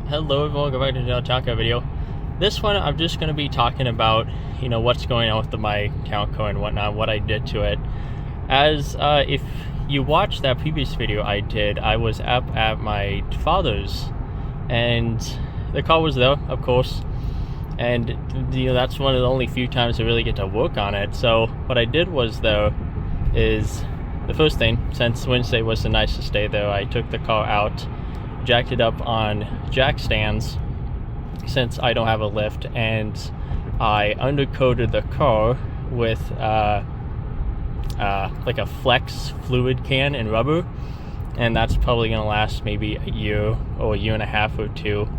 Hello everyone, welcome back to the Taco video. This one I'm just going to be talking about, what's going on with my Calco and whatnot, what I did to it. As if you watched that previous video I did, I was up at my father's and the car was there, of course, and that's one of the only few times I really get to work on it. So what I did was, though, is the first thing, since Wednesday was the nicest day there, I took the car out, jacked it up on jack stands since I don't have a lift, and I undercoated the car with like a flex fluid can in rubber, and that's probably gonna last maybe a year or a year and a half or two.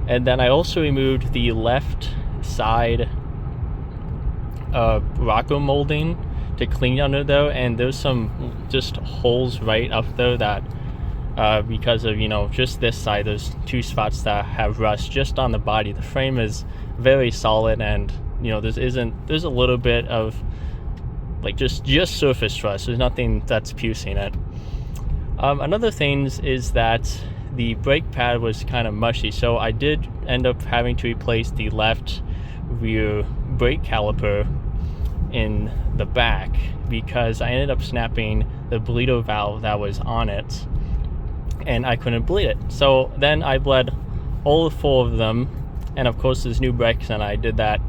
And then I also removed the left side rocker molding to clean under there, and there's some just holes right up there that because of just this side, there's two spots that have rust just on the body. The frame is very solid, and there's a little bit of like just surface rust. There's nothing that's piercing it. Another thing is that the brake pad was kind of mushy, so I did end up having to replace the left rear brake caliper in the back because I ended up snapping the bleeder valve that was on it, and I couldn't bleed it. So then I bled all four of them, and of course there's new brakes, and I did that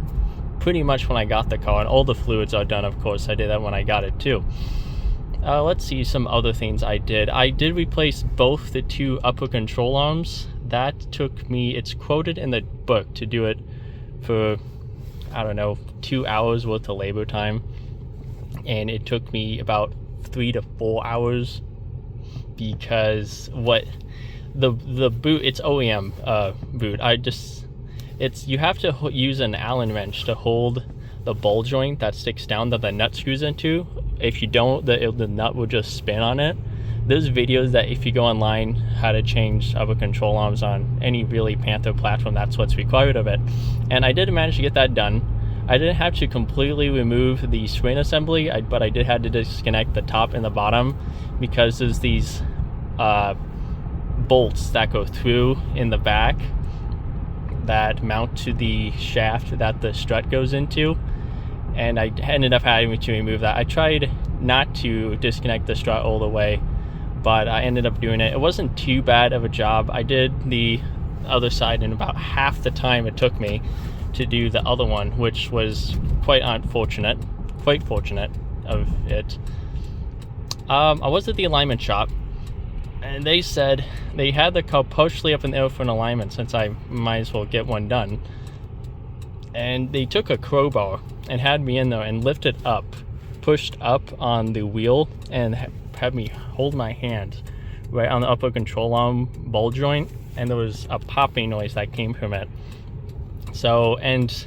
pretty much when I got the car, and all the fluids are done. Of course I did that when I got it too. Let's see some other things I did. I did replace both the two upper control arms. That took me, it's quoted in the book to do it for, I don't know, 2 hours worth of labor time, and it took me about 3 to 4 hours because the boot, it's OEM boot. You have to use an Allen wrench to hold the ball joint that sticks down that the nut screws into. If you don't, the nut will just spin on it. There's videos that if you go online how to change upper control arms on any really Panther platform, that's what's required of it, and I did manage to get that done. I didn't have to completely remove the spring assembly, but I did have to disconnect the top and the bottom because there's these bolts that go through in the back that mount to the shaft that the strut goes into, and I ended up having to remove that. I tried not to disconnect the strut all the way, but I ended up doing it. It wasn't too bad of a job. I did the other side in about half the time it took me to do the other one, which was quite fortunate of it. I was at the alignment shop, and they said they had the car partially up in the air for an alignment, since I might as well get one done. And they took a crowbar and had me in there and lifted up, pushed up on the wheel, and had me hold my hand right on the upper control arm ball joint, and there was a popping noise that came from it. So, and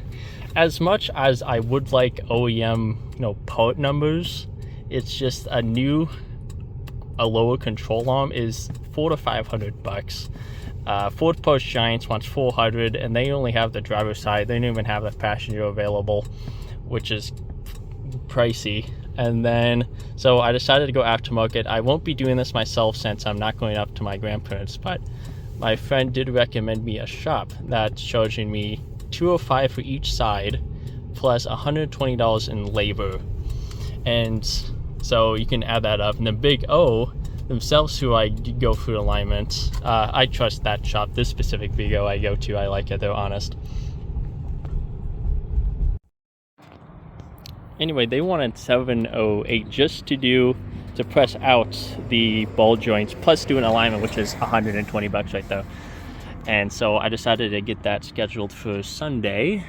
as much as I would like OEM part numbers, it's just a lower control arm is $400 to $500. Ford Post Giants wants $400, and they only have the driver's side. They don't even have the passenger available, which is pricey. And then, so I decided to go aftermarket. I won't be doing this myself since I'm not going up to my grandparents, but my friend did recommend me a shop that's charging me $205 for each side, plus $120 in labor. And so you can add that up. And the Big O themselves, who I go through alignment, I trust that shop. This specific Big O I go to, I like it. They're honest. Anyway, they wanted 708 just to press out the ball joints, plus do an alignment, which is $120 right there. And so I decided to get that scheduled for Sunday.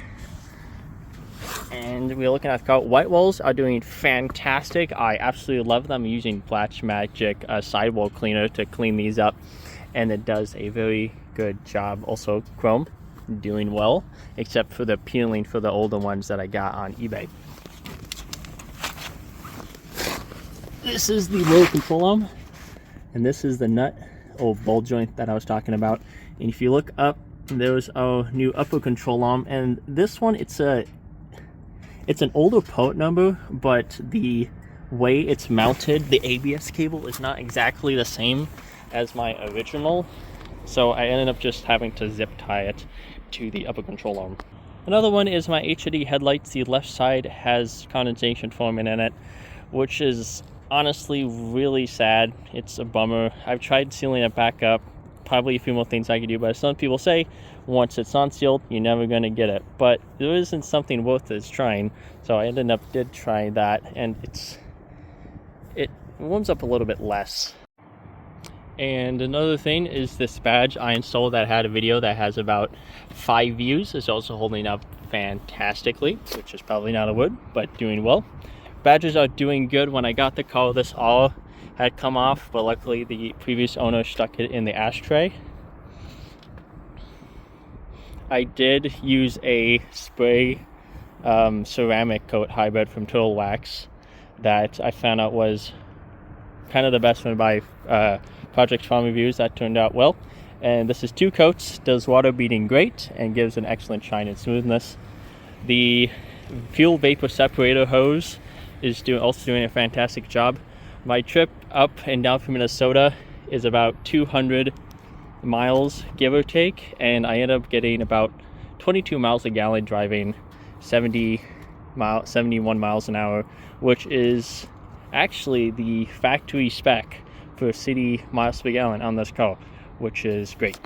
And we're looking at the car. White walls are doing fantastic. I absolutely love them. I'm using Black Magic sidewall cleaner to clean these up, and it does a very good job. Also, chrome doing well, except for the peeling for the older ones that I got on eBay. This is the lower control arm, and this is the nut or ball joint that I was talking about. And if you look up, there's a new upper control arm, and this one, it's an older part number, but the way it's mounted, the ABS cable is not exactly the same as my original. so I ended up just having to zip tie it to the upper control arm. Another one is my HID headlights. The left side has condensation forming in it, which is honestly really sad. It's a bummer. I've tried sealing it back up. Probably a few more things I could do, but some people say once it's unsealed, you're never going to get it. But there isn't something worth it trying, so I did try that, and it warms up a little bit less. And another thing is this badge I installed that had a video that has about 5 views is also holding up fantastically, which is probably not a word, but doing well. Badges are doing good. When I got the car, this all had come off, but luckily the previous owner stuck it in the ashtray. I did use a spray ceramic coat hybrid from Total Wax that I found out was kind of the best one by Project Farm Reviews. That turned out well. And this is 2 coats, does water beading great, and gives an excellent shine and smoothness. The fuel vapor separator hose is also doing a fantastic job. My trip up and down from Minnesota is about 200 miles, give or take, and I end up getting about 22 miles a gallon driving 71 miles an hour, which is actually the factory spec for city miles per gallon on this car, which is great.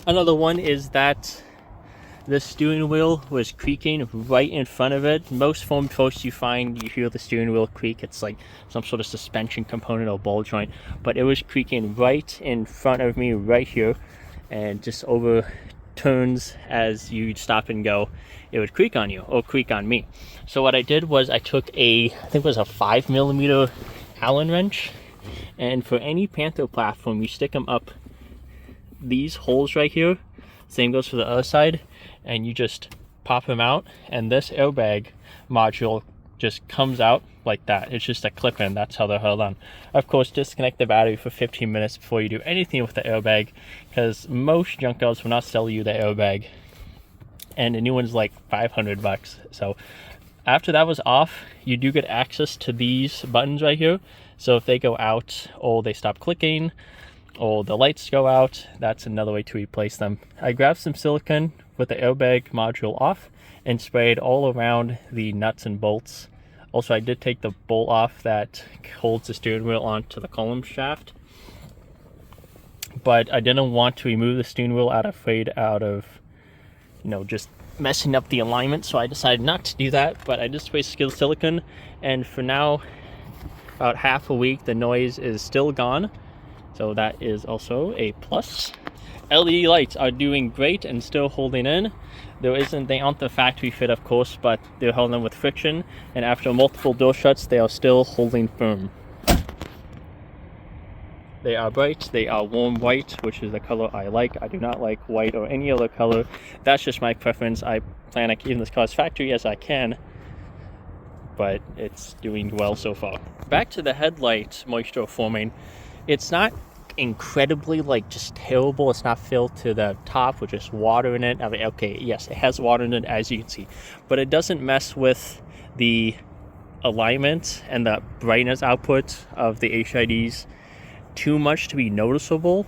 Another one is that the steering wheel was creaking right in front of it. Most foam posts you find, you hear the steering wheel creak. It's like some sort of suspension component or ball joint, but it was creaking right in front of me right here, and just over turns as you stop and go, it would creak on you or creak on me. So what I did was I took I think it was a 5mm Allen wrench, and for any Panther platform, you stick them up these holes right here. Same goes for the other side, and you just pop them out, and this airbag module just comes out like that. It's just a clip-in. That's how they're held on. Of course, disconnect the battery for 15 minutes before you do anything with the airbag, because most junkyards will not sell you the airbag, and the new one's like $500. So after that was off, you do get access to these buttons right here. So if they go out or they stop clicking or the lights go out, that's another way to replace them. I grabbed some silicone with the airbag module off and sprayed all around the nuts and bolts. Also, I did take the bolt off that holds the steering wheel onto the column shaft, but I didn't want to remove the steering wheel out of just messing up the alignment, so I decided not to do that. But I just sprayed silicone, and for now, about half a week, the noise is still gone, so that is also a plus. LED lights are doing great and still holding in. They aren't the factory fit, of course, but they're holding in with friction, and after multiple door shuts, they are still holding firm. They are bright, they are warm white, which is the color I like. I do not like white or any other color. That's just my preference. I plan on keeping this car as factory as I can, but it's doing well so far. Back to the headlight moisture forming. It's not incredibly just terrible. It's not filled to the top with just water in it. I mean, okay, yes, it has water in it, as you can see, but it doesn't mess with the alignment and the brightness output of the HIDs too much to be noticeable,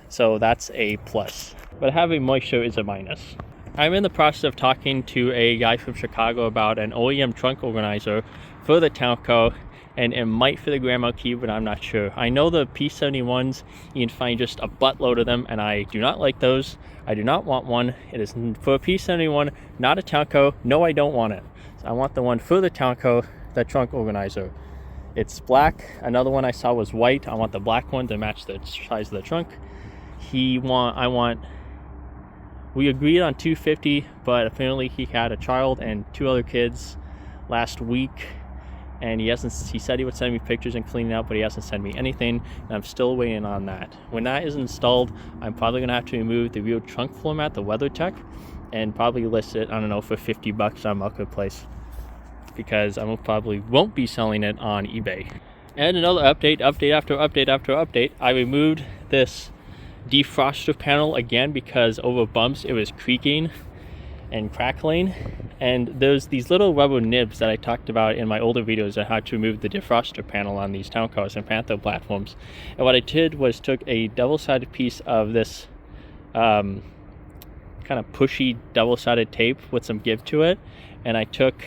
so that's a plus. But having moisture is a minus. I'm in the process of talking to a guy from Chicago about an OEM trunk organizer for the town car, and it might fit the Grand Marquis, but I'm not sure. I know the P71s, you can find just a buttload of them, and I do not like those. I do not want one. It is for a P71, not a town car. No, I don't want it. So I want the one for the town car, the trunk organizer. It's black. Another one I saw was white. I want the black one to match the size of the trunk. We agreed on $250, but apparently he had a child and 2 other kids last week, and he said he would send me pictures and clean it up, but he hasn't sent me anything, and I'm still waiting on that. When that is installed, I'm probably gonna have to remove the rear trunk floor mat, the WeatherTech, and probably list it, I don't know, for $50 on Marketplace, because I probably won't be selling it on eBay. And another update after update. I removed this defroster panel again because over bumps it was creaking and crackling, and there's these little rubber nibs that I talked about in my older videos on how to remove the defroster panel on these town cars and Panther platforms. And what I did was took a double-sided piece of this kind of pushy double-sided tape with some give to it, and I took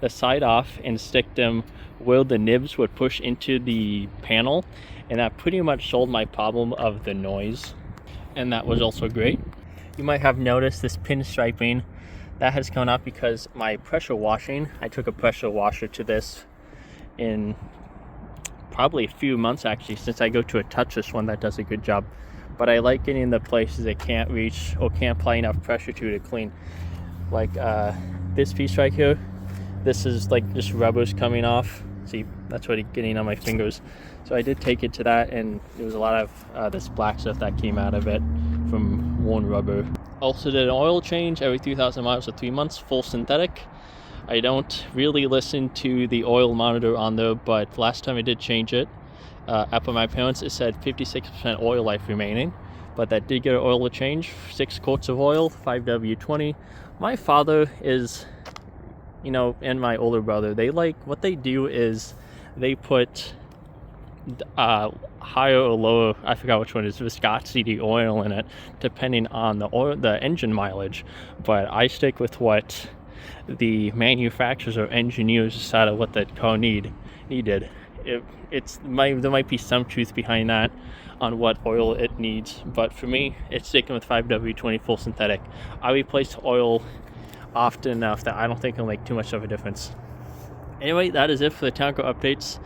the side off and stick them where the nibs would push into the panel, and that pretty much solved my problem of the noise, and that was also great. You might have noticed this pinstriping that has come up because my pressure washing, I took a pressure washer to this in probably a few months actually, since I go to a touchless one that does a good job, but I like getting the places it can't reach or can't apply enough pressure to clean, like this piece right here. This is like just rubbers coming off. See, that's what it's getting on my fingers. So I did take it to that, and there was a lot of this black stuff that came out of it from worn rubber. Also did an oil change every 3,000 miles or 3 months, full synthetic. I don't really listen to the oil monitor on there, but last time I did change it, up at my parents, it said 56% oil life remaining, but that did get an oil change. 6 quarts of oil, 5W20. My father is, and my older brother, what they do is they put higher or lower, I forgot which one, is viscosity oil in it, depending on the engine mileage. But I stick with what the manufacturers or engineers decided what that car needed. There might be some truth behind that on what oil it needs, but for me, it's sticking with 5W20 full synthetic. I replace oil often enough that I don't think it'll make too much of a difference. Anyway, that is it for the town car updates.